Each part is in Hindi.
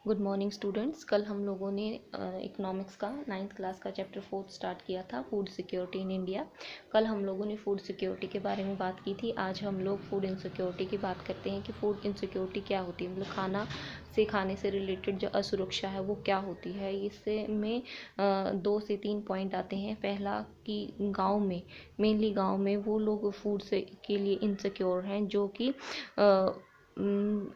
Good morning students. कल हम लोगों ने इकोनॉमिक्स का 9th क्लास का चैप्टर 4 स्टार्ट किया था, फूड सिक्योरिटी इन इंडिया। कल हम लोगों ने फूड सिक्योरिटी के बारे में बात की थी। आज हम लोग फूड इनसिक्योरिटी की बात करते हैं कि फूड इनसिक्योरिटी क्या होती है, मतलब खाने से रिलेटेड जो असुरक्षा है वो क्या होती है। इससे में 2 से 3 पॉइंट आते हैं। पहला कि गाँव में, मेनली गाँव में वो लोग फूड से के लिए इनसिक्योर हैं जो कि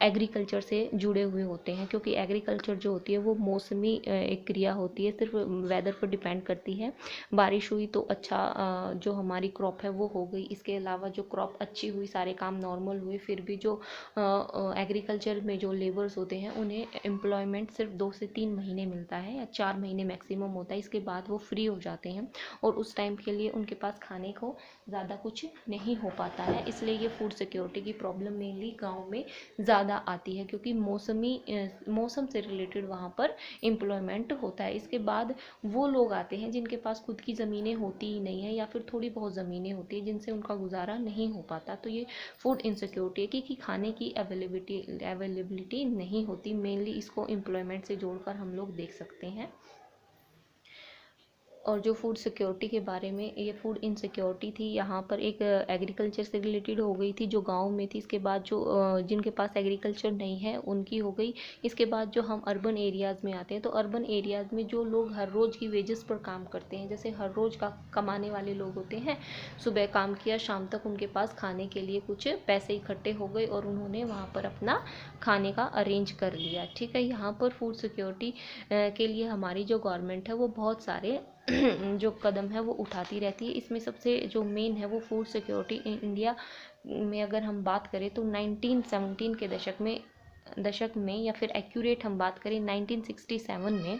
एग्रीकल्चर से जुड़े हुए होते हैं, क्योंकि एग्रीकल्चर जो होती है वो मौसमी एक क्रिया होती है, सिर्फ वेदर पर डिपेंड करती है। बारिश हुई तो अच्छा जो हमारी क्रॉप है वो हो गई। इसके अलावा जो क्रॉप अच्छी हुई, सारे काम नॉर्मल हुए, फिर भी जो एग्रीकल्चर में जो लेबर्स होते हैं उन्हें एम्प्लॉयमेंट सिर्फ 2 से 3 महीने मिलता है या 4 महीने मैक्सिमम होता है। इसके बाद वो फ्री हो जाते हैं और उस टाइम के लिए उनके पास खाने को ज़्यादा कुछ नहीं हो पाता है। इसलिए ये फूड सिक्योरिटी की प्रॉब्लम मेनली गाँव में ज़्यादा आती है, क्योंकि मौसम से रिलेटेड वहाँ पर एम्प्लॉयमेंट होता है। इसके बाद वो लोग आते हैं जिनके पास खुद की ज़मीनें होती ही नहीं है या फिर थोड़ी बहुत ज़मीनें होती है जिनसे उनका गुजारा नहीं हो पाता। तो ये फूड इनसिक्योरिटी है कि खाने की अवेलेबिलिटी नहीं होती। मेनली इसको एम्प्लॉयमेंट से जोड़कर हम लोग देख सकते हैं। और जो फूड सिक्योरिटी के बारे में, ये फूड इनसिक्योरिटी थी, यहाँ पर एक एग्रीकल्चर से रिलेटेड हो गई थी जो गांव में थी। इसके बाद जो जिनके पास एग्रीकल्चर नहीं है उनकी हो गई। इसके बाद जो हम अर्बन एरियाज़ में आते हैं, तो अर्बन एरियाज़ में जो लोग हर रोज़ की वेजेस पर काम करते हैं, जैसे हर रोज़ का कमाने वाले लोग होते हैं, सुबह काम किया, शाम तक उनके पास खाने के लिए कुछ पैसे इकट्ठे हो गए और उन्होंने वहाँ पर अपना खाने का अरेंज कर लिया। ठीक है, यहाँ पर फूड सिक्योरिटी के लिए हमारी जो गवर्नमेंट है वो बहुत सारे जो कदम है वो उठाती रहती है। इसमें सबसे जो मेन है वो फूड सिक्योरिटी इन इंडिया में अगर हम बात करें तो 1917 के दशक में या फिर एक्यूरेट हम बात करें 1967 में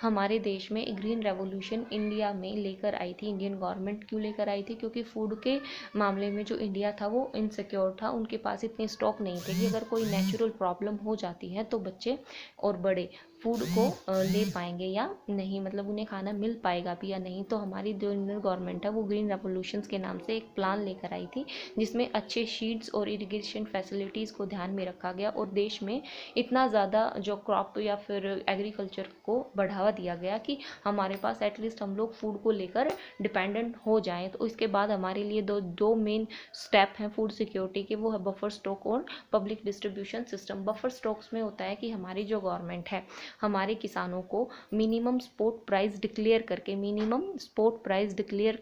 हमारे देश में ग्रीन रेवोल्यूशन इंडिया में लेकर आई थी। इंडियन गवर्नमेंट क्यों लेकर आई थी? क्योंकि फूड के मामले में जो इंडिया था वो इनसिक्योर था। उनके पास इतने स्टॉक नहीं थे कि अगर कोई नेचुरल प्रॉब्लम हो जाती है तो बच्चे और बड़े फूड को ले पाएंगे या नहीं, मतलब उन्हें खाना मिल पाएगा भी या नहीं। तो हमारी जो इंडियन गवर्नमेंट है वो ग्रीन रेवोल्यूशंस के नाम से एक प्लान लेकर आई थी, जिसमें अच्छे शीड्स और इरिगेशन फैसिलिटीज़ को ध्यान में रखा गया और देश में इतना ज़्यादा जो क्रॉप या फिर एग्रीकल्चर को बढ़ावा दिया गया कि हमारे पास एटलीस्ट हम लोग फूड को लेकर डिपेंडेंट हो जाएं। तो इसके बाद हमारे लिए दो मेन स्टेप हैं फूड सिक्योरिटी के, वो है बफर स्टॉक और public distribution system. Buffer stocks में होता है कि हमारी जो गवर्नमेंट है हमारे किसानों को मिनिमम सपोर्ट प्राइस डिक्लेयर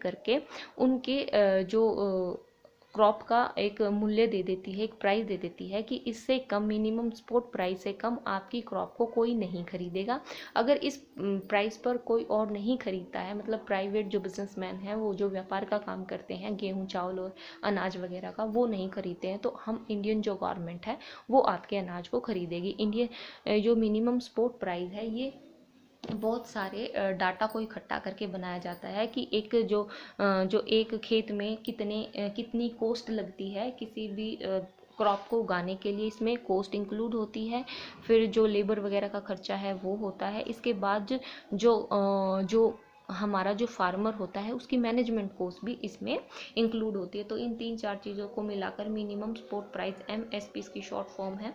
करके उनके जो क्रॉप का एक मूल्य दे देती है, एक प्राइस दे देती है कि इससे कम, मिनिमम सपोर्ट प्राइस से कम आपकी क्रॉप को कोई नहीं खरीदेगा। अगर इस प्राइस पर कोई और नहीं खरीदता है, मतलब प्राइवेट जो बिजनेसमैन हैं, वो जो व्यापार का काम करते हैं, गेहूं चावल और अनाज वगैरह का, वो नहीं खरीदते हैं, तो हम इंडियन जो गवर्नमेंट है वो आपके अनाज को खरीदेगी। इंडियन जो मिनिमम सपोर्ट प्राइस है ये बहुत सारे डाटा को इकट्ठा करके बनाया जाता है कि जो एक खेत में कितनी कॉस्ट लगती है किसी भी क्रॉप को उगाने के लिए। इसमें कॉस्ट इंक्लूड होती है, फिर जो लेबर वगैरह का खर्चा है वो होता है। इसके बाद जो हमारा जो फार्मर होता है उसकी मैनेजमेंट कॉस्ट भी इसमें इंक्लूड होती है। तो इन 3-4 चीज़ों को मिलाकर मिनिमम सपोर्ट प्राइस, MSP इसकी शॉर्ट फॉर्म है,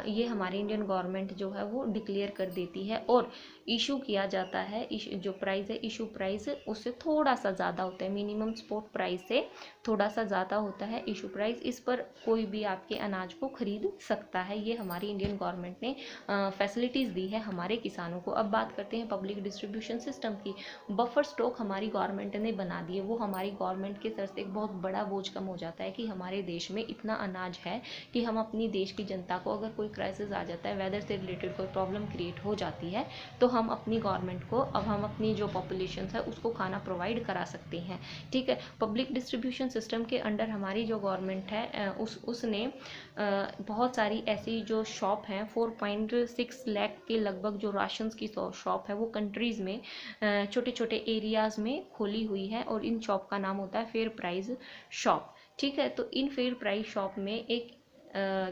ये हमारी इंडियन गवर्नमेंट जो है वो डिक्लेयर कर देती है और इशू किया जाता है। जो प्राइस है, इशू प्राइस उससे थोड़ा सा ज़्यादा होता है, मिनिमम सपोर्ट प्राइस से थोड़ा सा ज़्यादा होता है इशू प्राइस। इस पर कोई भी आपके अनाज को खरीद सकता है। ये हमारी इंडियन गवर्नमेंट ने फैसिलिटीज़ दी है हमारे किसानों को। अब बात करते हैं पब्लिक डिस्ट्रीब्यूशन सिस्टम की। बफर स्टॉक हमारी गवर्नमेंट ने बना दिए, वो हमारी गवर्नमेंट के सर से एक बहुत बड़ा बोझ कम हो जाता है कि हमारे देश में इतना अनाज है कि हम अपनी देश की जनता को, अगर कोई क्राइसिस आ जाता है, वेदर से रिलेटेड कोई प्रॉब्लम क्रिएट हो जाती है, तो हम अपनी गवर्नमेंट को, अब हम अपनी जो पॉपुलेशन है उसको खाना प्रोवाइड करा सकते हैं। ठीक है, पब्लिक डिस्ट्रीब्यूशन सिस्टम के अंडर हमारी जो गवर्नमेंट है उसने बहुत सारी ऐसी जो शॉप हैं, 4.6 लाख के लगभग जो राशंस की शॉप है वो कंट्रीज़ में छोटे छोटे एरियाज़ में खोली हुई है और इन शॉप का नाम होता है फेयर प्राइस शॉप। ठीक है, तो इन फेयर प्राइस शॉप में एक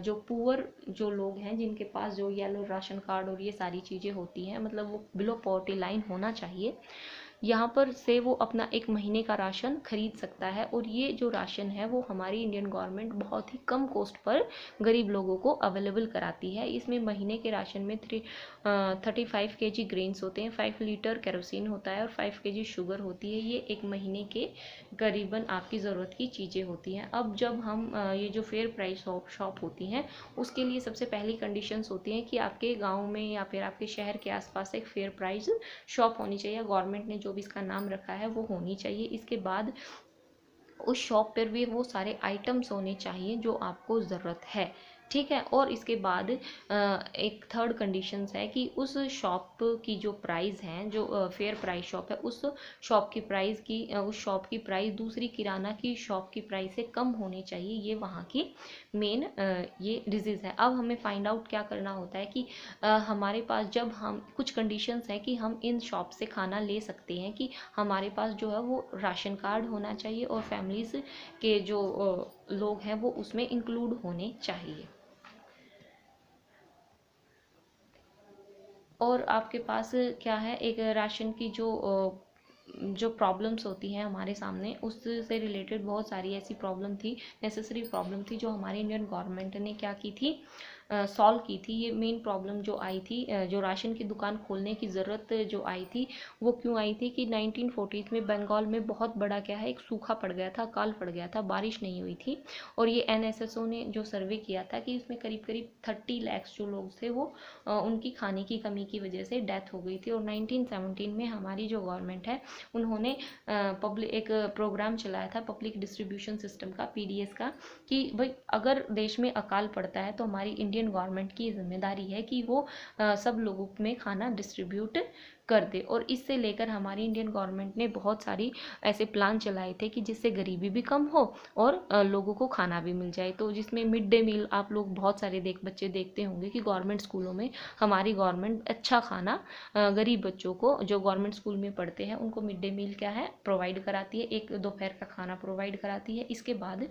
जो पुअर जो लोग हैं, जिनके पास जो येलो राशन कार्ड और ये सारी चीज़ें होती हैं, मतलब वो बिलो पॉवर्टी लाइन होना चाहिए, यहाँ पर से वो अपना एक महीने का राशन खरीद सकता है। और ये जो राशन है वो हमारी इंडियन गवर्नमेंट बहुत ही कम कॉस्ट पर गरीब लोगों को अवेलेबल कराती है। इसमें महीने के राशन में 35 kg ग्रेन्स होते हैं, 5 लीटर केरोसिन होता है और 5 kg शुगर होती है। ये एक महीने के करीबन आपकी ज़रूरत की चीज़ें होती हैं। अब जब हम ये जो फेयर प्राइस शॉप होती हैं उसके लिए सबसे पहली कंडीशंस होती हैं कि आपके गांव में या फिर आपके शहर के आसपास एक फेयर प्राइस शॉप होनी चाहिए। गवर्नमेंट ने जो भी इसका नाम रखा है वो होनी चाहिए। इसके बाद उस शॉप पर भी वो सारे आइटम्स होने चाहिए जो आपको ज़रूरत है, ठीक है। और इसके बाद एक थर्ड कंडीशंस है कि उस शॉप की जो प्राइस हैं, जो फेयर प्राइस शॉप है, उस शॉप की प्राइस दूसरी किराना की शॉप की प्राइस से कम होनी चाहिए। ये वहाँ की मेन ये डिजीज़ है। अब हमें फाइंड आउट क्या करना होता है कि हमारे पास जब हम कुछ कंडीशंस है कि हम इन शॉप से खाना ले सकते हैं कि हमारे पास जो है वो राशन कार्ड होना चाहिए और फैमिलीज़ के जो लोग हैं वो उसमें इंक्लूड होने चाहिए। और आपके पास क्या है, एक राशन की जो प्रॉब्लम्स होती हैं हमारे सामने, उससे रिलेटेड बहुत सारी ऐसी प्रॉब्लम थी, नेसेसरी प्रॉब्लम थी, जो हमारी इंडियन गवर्नमेंट ने क्या की थी, सॉल्व की थी। ये मेन प्रॉब्लम जो आई थी, जो राशन की दुकान खोलने की ज़रूरत जो आई थी, वो क्यों आई थी कि 1940s में बंगाल में बहुत बड़ा क्या है, एक सूखा पड़ गया था, अकाल पड़ गया था, बारिश नहीं हुई थी। और ये NSSO ने जो सर्वे किया था कि इसमें करीब करीब 30 लाख जो लोग थे वो उनकी खाने की कमी की वजह से डेथ हो गई थी। और 1917 में हमारी जो गवर्नमेंट है उन्होंने एक प्रोग्राम चलाया था, पब्लिक डिस्ट्रीब्यूशन सिस्टम का, PDS का, कि भाई अगर देश में अकाल पड़ता है तो हमारी इंडियन गवर्नमेंट की जिम्मेदारी है कि वो सब लोगों में खाना डिस्ट्रीब्यूट कर दे। और इससे लेकर हमारी इंडियन गवर्नमेंट ने बहुत सारी ऐसे प्लान चलाए थे कि जिससे गरीबी भी कम हो और लोगों को खाना भी मिल जाए। तो जिसमें मिड डे मील, आप लोग बहुत सारे बच्चे देखते होंगे कि गवर्नमेंट स्कूलों में हमारी गवर्नमेंट अच्छा खाना गरीब बच्चों को जो गवर्नमेंट स्कूल में पढ़ते हैं उनको मिड डे मील क्या है, प्रोवाइड कराती है, एक दोपहर का खाना प्रोवाइड कराती है। इसके बाद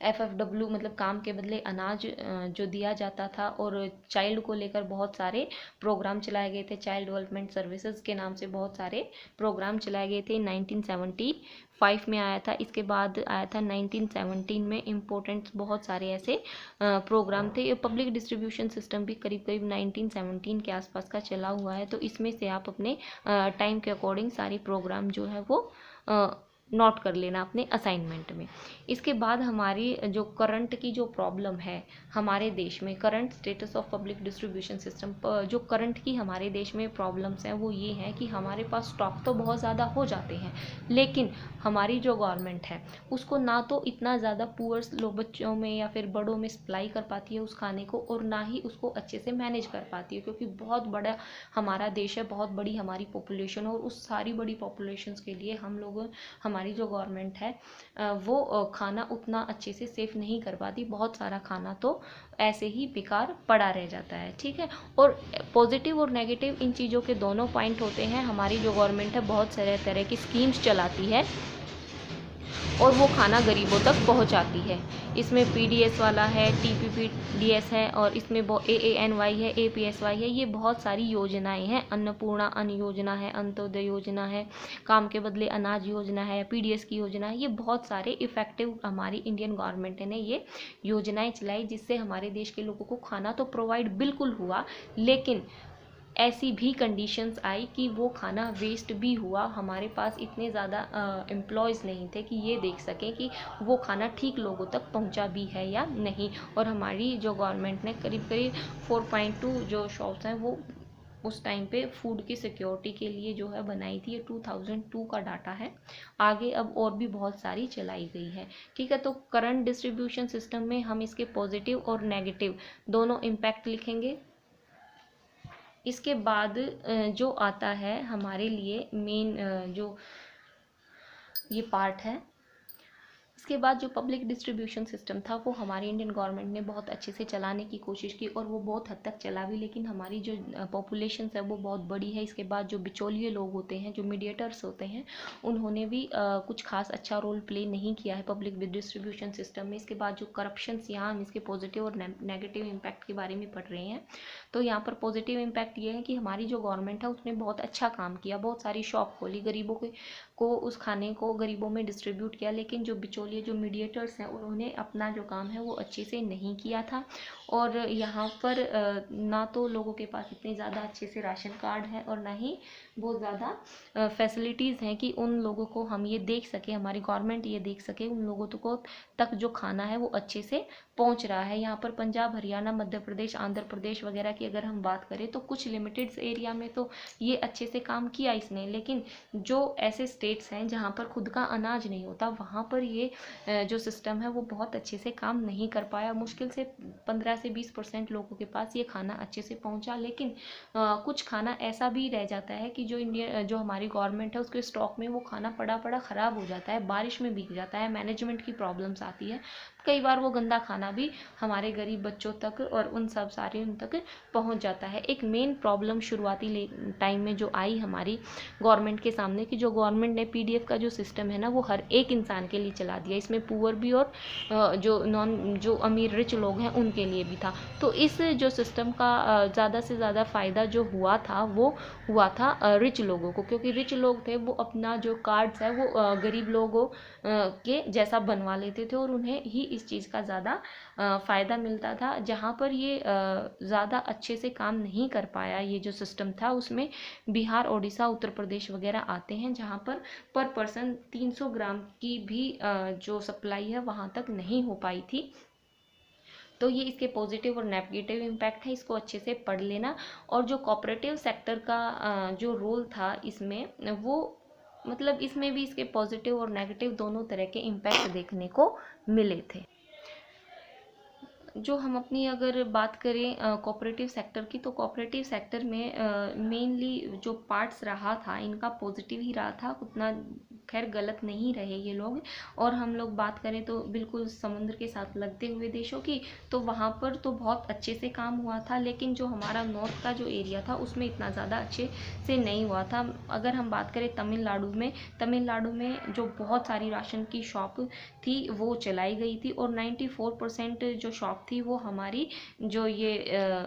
FFW मतलब काम के बदले अनाज जो दिया जाता था। और चाइल्ड को लेकर बहुत सारे प्रोग्राम चलाए गए थे, चाइल्ड डेवलपमेंट सर्विसेज के नाम से बहुत सारे प्रोग्राम चलाए गए थे। 1975 में आया था। इसके बाद आया था 1917 में। इम्पोर्टेंट बहुत सारे ऐसे प्रोग्राम थे। पब्लिक डिस्ट्रीब्यूशन सिस्टम भी करीब करीब 1917 के आसपास का चला हुआ है। तो इसमें से आप अपने टाइम के अकॉर्डिंग सारी प्रोग्राम जो है वो नोट कर लेना अपने असाइनमेंट में। इसके बाद हमारी जो करंट की जो प्रॉब्लम है हमारे देश में, current status of public distribution system, जो करंट की हमारे देश में प्रॉब्लम्स हैं वो ये हैं कि हमारे पास स्टॉक तो बहुत ज़्यादा हो जाते हैं, लेकिन हमारी जो गवर्नमेंट है उसको ना तो इतना ज़्यादा पुअर्स लोग बच्चों में या फिर बड़ों में सप्लाई कर पाती है उस खाने को, और ना ही उसको अच्छे से मैनेज कर पाती है, क्योंकि बहुत बड़ा हमारा देश है, बहुत बड़ी हमारी पॉपुलेशन, और उस सारी बड़ी पॉपुलेशन के लिए हम लोग, हमारी जो गवर्नमेंट है वो खाना उतना अच्छे से सेफ नहीं कर पाती। बहुत सारा खाना तो ऐसे ही बेकार पड़ा रह जाता है, ठीक है। और पॉजिटिव और नेगेटिव इन चीज़ों के दोनों पॉइंट होते हैं। हमारी जो गवर्नमेंट है बहुत सारे तरह की स्कीम्स चलाती है और वो खाना गरीबों तक पहुंचाती है। इसमें PDS वाला है, TPPDS है, और इसमें AANY है, APSY है। ये बहुत सारी योजनाएं हैं। अन्नपूर्णा अन्न योजना है, अंत्योदय योजना है, काम के बदले अनाज योजना है, PDS की योजना है। ये बहुत सारे इफेक्टिव हमारी इंडियन गवर्नमेंट ने ये योजनाएं चलाई, जिससे हमारे देश के लोगों को खाना तो प्रोवाइड बिल्कुल हुआ, लेकिन ऐसी भी कंडीशंस आई कि वो खाना वेस्ट भी हुआ। हमारे पास इतने ज़्यादा एम्प्लॉयज़ नहीं थे कि ये देख सकें कि वो खाना ठीक लोगों तक पहुंचा भी है या नहीं। और हमारी जो गवर्नमेंट ने करीब करीब 4.2 जो शॉप्स हैं वो उस टाइम पे फूड की सिक्योरिटी के लिए जो है बनाई थी। ये 2002 का डाटा है। आगे अब और भी बहुत सारी चलाई गई है, ठीक है। तो करंट डिस्ट्रीब्यूशन सिस्टम में हम इसके पॉजिटिव और नेगेटिव दोनों इम्पैक्ट लिखेंगे। इसके बाद जो आता है हमारे लिए मेन जो ये पार्ट है, इसके बाद जो पब्लिक डिस्ट्रीब्यूशन सिस्टम था वो हमारी इंडियन गवर्नमेंट ने बहुत अच्छे से चलाने की कोशिश की और वो बहुत हद तक चला भी, लेकिन हमारी जो पॉपुलेशन है वो बहुत बड़ी है। इसके बाद जो बिचौलिए लोग होते हैं, जो मीडिएटर्स होते हैं, उन्होंने भी कुछ खास अच्छा रोल प्ले नहीं किया है पब्लिक डिस्ट्रीब्यूशन सिस्टम में। इसके बाद जो करप्शंस, यहाँ हम इसके पॉजिटिव और नेगेटिव इम्पैक्ट के बारे में पढ़ रहे हैं। तो यहाँ पर पॉजिटिव इम्पैक्ट ये है कि हमारी जो गवर्नमेंट है उसने बहुत अच्छा काम किया, बहुत सारी शॉप खोली, गरीबों को उस खाने को गरीबों में डिस्ट्रीब्यूट किया, लेकिन जो बिचौलिए, जो मीडिएटर्स हैं, उन्होंने अपना जो काम है वो अच्छे से नहीं किया था। और यहाँ पर ना तो लोगों के पास इतने ज़्यादा अच्छे से राशन कार्ड है और ना ही बहुत ज़्यादा फैसिलिटीज़ हैं कि उन लोगों को हम ये देख सके, हमारी गवर्नमेंट ये देख सके उन लोगों को तक जो खाना है वो अच्छे से पहुंच रहा है। यहाँ पर पंजाब, हरियाणा, मध्य प्रदेश, आंध्र प्रदेश वगैरह की अगर हम बात करें तो कुछ लिमिटेड एरिया में तो ये अच्छे से काम किया इसने, लेकिन जो ऐसे स्टेट्स हैं जहाँ पर खुद का अनाज नहीं होता, वहाँ पर ये जो सिस्टम है वो बहुत अच्छे से काम नहीं कर पाया। मुश्किल से 15 से 20% लोगों के पास ये खाना अच्छे से पहुँचा, लेकिन कुछ खाना ऐसा भी रह जाता है कि जो हमारी गवर्नमेंट है उसके स्टॉक में वो खाना पड़ा पड़ा ख़राब हो जाता है, बारिश में भीग जाता है, मैनेजमेंट की प्रॉब्लम्स आती है। कई बार वो गंदा खाना भी हमारे गरीब बच्चों तक और उन तक पहुंच जाता है। एक मेन प्रॉब्लम शुरुआती टाइम में जो आई हमारी गवर्नमेंट के सामने, कि जो गवर्नमेंट ने पीडीएफ का जो सिस्टम है ना वो हर एक इंसान के लिए चला दिया, इसमें पुअर भी और जो अमीर रिच लोग हैं उनके लिए भी था। तो इस जो सिस्टम का ज़्यादा से ज़्यादा फ़ायदा जो हुआ था वो हुआ था रिच लोगों को, क्योंकि रिच लोग थे वो अपना जो कार्ड्स है वो गरीब लोगों के जैसा बनवा लेते थे और उन्हें ही इस चीज़ का ज़्यादा फ़ायदा मिलता था। जहाँ पर ये ज़्यादा अच्छे से काम नहीं कर पाया ये जो सिस्टम था, उसमें बिहार, ओडिशा, उत्तर प्रदेश वगैरह आते हैं, जहाँ पर पर्सन 300 ग्राम की भी जो सप्लाई है वहाँ तक नहीं हो पाई थी। तो ये इसके पॉजिटिव और नेगेटिव इम्पैक्ट है, इसको अच्छे से पढ़ लेना। और जो कोऑपरेटिव सेक्टर का जो रोल था इसमें, वो मतलब इसमें भी इसके पॉजिटिव और नेगेटिव दोनों तरह के इम्पैक्ट देखने को मिले थे। जो हम अपनी अगर बात करें कोऑपरेटिव सेक्टर की, तो कोऑपरेटिव सेक्टर में मेनली जो पार्ट्स रहा था इनका पॉजिटिव ही रहा था, उतना खैर गलत नहीं रहे ये लोग। और हम लोग बात करें तो बिल्कुल समुद्र के साथ लगते हुए देशों की, तो वहाँ पर तो बहुत अच्छे से काम हुआ था, लेकिन जो हमारा नॉर्थ का जो एरिया था उसमें इतना ज़्यादा अच्छे से नहीं हुआ था। अगर हम बात करें तमिलनाडु में जो बहुत सारी राशन की शॉप थी वो चलाई गई थी, और 94% जो शॉप थी वो हमारी जो ये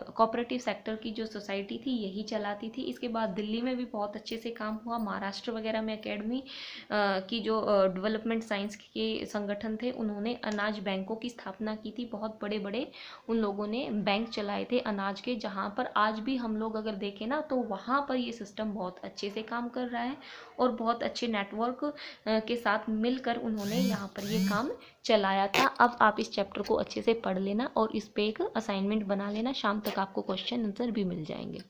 कोऑपरेटिव सेक्टर की जो सोसाइटी थी यही चलाती थी। इसके बाद दिल्ली में भी बहुत अच्छे से काम हुआ, महाराष्ट्र वगैरह में अकेडमी की जो डेवलपमेंट साइंस के संगठन थे उन्होंने अनाज बैंकों की स्थापना की थी। बहुत बड़े बड़े उन लोगों ने बैंक चलाए थे अनाज के, जहाँ पर आज भी हम लोग अगर देखें ना तो वहाँ पर ये सिस्टम बहुत अच्छे से काम कर रहा है और बहुत अच्छे नेटवर्क के साथ मिलकर उन्होंने यहाँ पर ये काम चलाया था। अब आप इस चैप्टर को अच्छे से पढ़ लेना और इस पे एक असाइनमेंट बना लेना, शाम तक आपको क्वेश्चन आंसर भी मिल जाएंगे।